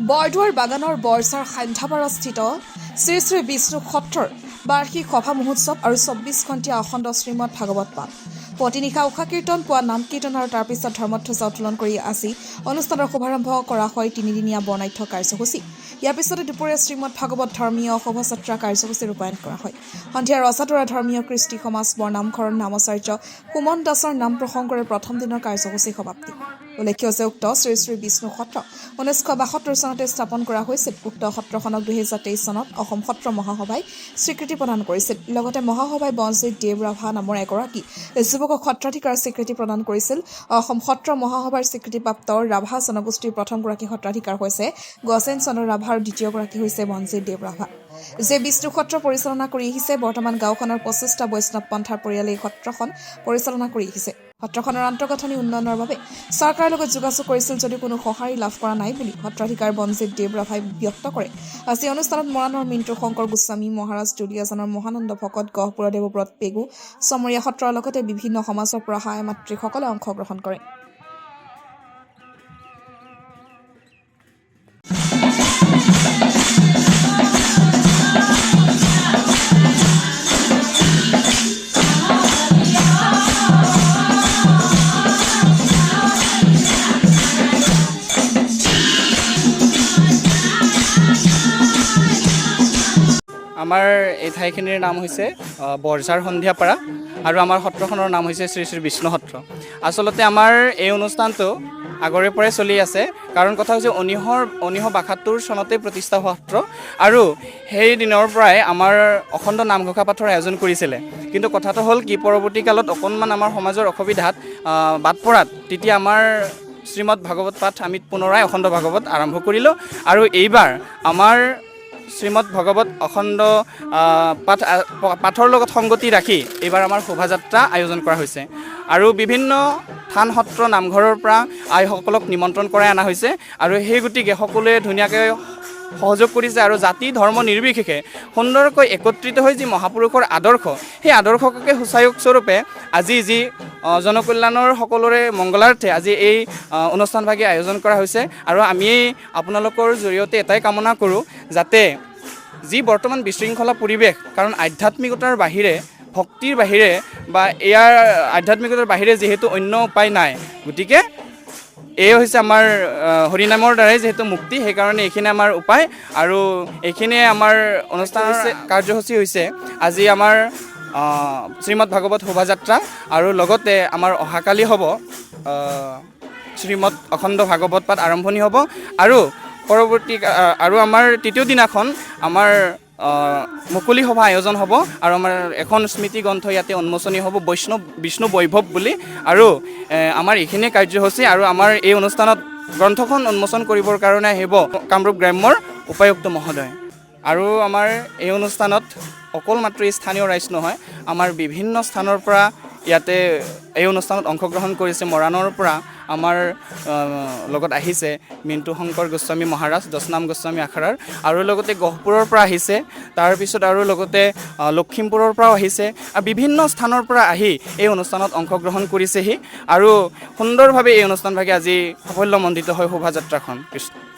বৰদোৱাৰ বাগানৰ বৰচাৰ সান্ধ্যাপাৰাস্থিত শ্ৰী শ্ৰী বিষ্ণু সত্ৰৰ বাৰ্ষিক সভা মহোৎসৱ আৰু ২৪ ঘণ্টীয়া অখণ্ড শ্ৰীমদ ভাগৱত পাঠ প্ৰতিনিশা উষা কীৰ্তন পোৱা নাম কীৰ্তন আৰু তাৰপিছত ধৰ্মধ্বজা উত্তোলন কৰি আজি অনুষ্ঠানৰ শুভাৰম্ভ কৰা হয় তিনিদিনীয়া বৰ্ণাঢ্য কাৰ্যসূচী। ইয়াৰ পিছতে দুপৰীয়া শ্ৰীমদ ভাগৱত ধৰ্মীয় শোভাযাত্ৰা কাৰ্যসূচী ৰূপায়ণ কৰা হয়। সন্ধিয়া ৰজাতৰা ধৰ্মীয় কৃষ্টি সমাজ বৰনামঘৰৰ নামাচাৰ্য সুমন দাসৰ নাম প্ৰসংগৰে প্ৰথম দিনৰ কাৰ্যসূচী সমাপ্তি। উল্লেখ্য যে উক্ত শ্ৰী শ্ৰী বিষ্ণু সত্ৰ 1972 চনতে স্থাপন কৰা হৈছিল। উক্ত সত্ৰখনক 2023 চনত অসম সত্ৰ মহাসভাই স্বীকৃতি প্ৰদান কৰিছিল। লগতে মহাসভাই বনজিৎ দেৱ ৰাভা নামৰ এগৰাকী যুৱকক সত্ৰাধিকাৰ স্বীকৃতি প্ৰদান কৰিছিল। অসম সত্ৰ মহাসভাৰ স্বীকৃতিপ্ৰাপ্ত ৰাভা জনগোষ্ঠীৰ প্ৰথমগৰাকী সত্ৰাধিকাৰ হৈছে গজেন চন্দ্ৰ ৰাভা আৰু দ্বিতীয়গৰাকী হৈছে বনজিৎ দেৱ ৰাভা। যে বিষ্ণু সত্ৰ পৰিচালনা কৰি আহিছে। বৰ্তমান গাঁওখনৰ 25টা বৈষ্ণৱ পন্থাৰ পৰিয়ালে এই সত্ৰখন পৰিচালনা কৰি আহিছে। সত্ৰখনৰ আন্তঃগাঁথনি উন্নয়নৰ বাবে চৰকাৰৰ লগত যোগাযোগ কৰিছিল যদিও কোনো সঁহাৰি লাভ কৰা নাই বুলি সত্ৰাধিকাৰ বনজিৎ দেৱ ৰাভাই ব্যক্ত কৰে। আজি অনুষ্ঠানত মৰাণৰ মিণ্টু শংকৰ গোস্বামী, মহাৰাজ দুলীয়াজানৰ মহানন্দ ভকত, গহপুৰৰ দেৱব্ৰত পেগু, চমৰীয়া সত্ৰৰ লগতে বিভিন্ন সমাজৰ পৰা সহায় মাতৃসকলে অংশগ্ৰহণ কৰে। আমাৰ এই ঠাইখিনিৰ নাম হৈছে বৰঝাৰ সন্ধিয়াপাৰা আৰু আমাৰ সত্ৰখনৰ নাম হৈছে শ্ৰী শ্ৰী বিষ্ণু সত্ৰ। আচলতে আমাৰ এই অনুষ্ঠানটো আগৰে পৰাই চলি আছে। কাৰণ কথা হৈছে 1972 চনতে প্ৰতিষ্ঠা হোৱা সত্ৰ আৰু সেই দিনৰ পৰাই আমাৰ অখণ্ড নামঘোষা পাঠৰ আয়োজন কৰিছিলে। কিন্তু কথাটো হ'ল কি, পৰৱৰ্তী কালত অকণমান আমাৰ সমাজৰ অসুবিধাত বাদ পৰাত তেতিয়া আমাৰ শ্ৰীমদ ভাগৱত পাঠ আমি পুনৰাই অখণ্ড ভাগৱত আৰম্ভ কৰিলোঁ আৰু এইবাৰ আমাৰ শ্ৰীমদ ভাগৱত অখণ্ড পাঠৰ লগত সংগতি ৰাখি এইবাৰ আমাৰ শোভাযাত্ৰা আয়োজন কৰা হৈছে আৰু বিভিন্ন থান সত্ৰ নামঘৰৰ পৰা আইসকলক নিমন্ত্ৰণ কৰাই অনা হৈছে আৰু সেই গতিকে সকলোৱে ধুনীয়াকৈ সহযোগ কৰিছে আৰু জাতি ধৰ্ম নিৰ্বিশেষে সুন্দৰকৈ একত্ৰিত হৈ যি মহাপুৰুষৰ আদৰ্শ, সেই আদৰ্শকে সূচায়ক স্বৰূপে আজি যি জনকল্যাণৰ সকলোৰে মংগলাৰ্থে আজি এই অনুষ্ঠানভাগি আয়োজন কৰা হৈছে আৰু আমি আপোনালোকৰ জৰিয়তে এটাই কামনা কৰোঁ যাতে যি বৰ্তমান বিশৃংখলা পৰিৱেশ, কাৰণ আধ্যাত্মিকতাৰ বাহিৰে ভক্তিৰ বাহিৰে বা ইয়াৰ আধ্যাত্মিকতাৰ বাহিৰে যিহেতু অন্য উপায় নাই, গতিকে এই হৈছে আমাৰ হৰিনামৰ দ্বাৰাই যিহেতু মুক্তি, সেইকাৰণে এইখিনি আমাৰ উপায় আৰু এইখিনিয়ে আমাৰ অনুষ্ঠান কাৰ্যসূচী হৈছে আজি আমাৰ শ্ৰীমদ ভাগৱত শোভাযাত্ৰা আৰু লগতে আমাৰ অহাকালি হ'ব শ্ৰীমদ অখণ্ড ভাগৱত পাঠ আৰম্ভণি হ'ব আৰু পৰৱৰ্তী আৰু আমাৰ তৃতীয় দিনাখন আমাৰ মুকলি সভা আয়োজন হ'ব আৰু আমাৰ এখন স্মৃতি গ্ৰন্থ ইয়াতে উন্মোচনী হ'ব বিষ্ণু বৈভৱ বুলি আৰু আমাৰ এইখিনিয়ে কাৰ্যসূচী আৰু আমাৰ এই অনুষ্ঠানত গ্ৰন্থখন উন্মোচন কৰিবৰ কাৰণে আহিব কামৰূপ গ্ৰাম্যৰ উপায়ুক্ত মহোদয় আৰু আমাৰ এই অনুষ্ঠানত অকল মাত্ৰ স্থানীয় ৰাইজ নহয়, আমাৰ বিভিন্ন স্থানৰ পৰা ইয়াতে এই অনুষ্ঠানত অংশগ্ৰহণ কৰিছে। মৰাণৰ পৰা আমাৰ লগত আহিছে মিণ্টু শংকৰ গোস্বামী মহাৰাজ, দশনাম গোস্বামী আখাৰাৰ আৰু লগতে গহপুৰৰ পৰা আহিছে, তাৰপিছত আৰু লগতে লখিমপুৰৰ পৰাও আহিছে আৰু বিভিন্ন স্থানৰ পৰা আহি এই অনুষ্ঠানত অংশগ্ৰহণ কৰিছেহি আৰু সুন্দৰভাৱে এই অনুষ্ঠানভাগে আজি সাফল্যমণ্ডিত হয় শোভাযাত্ৰাখন। কৃষ্ণ।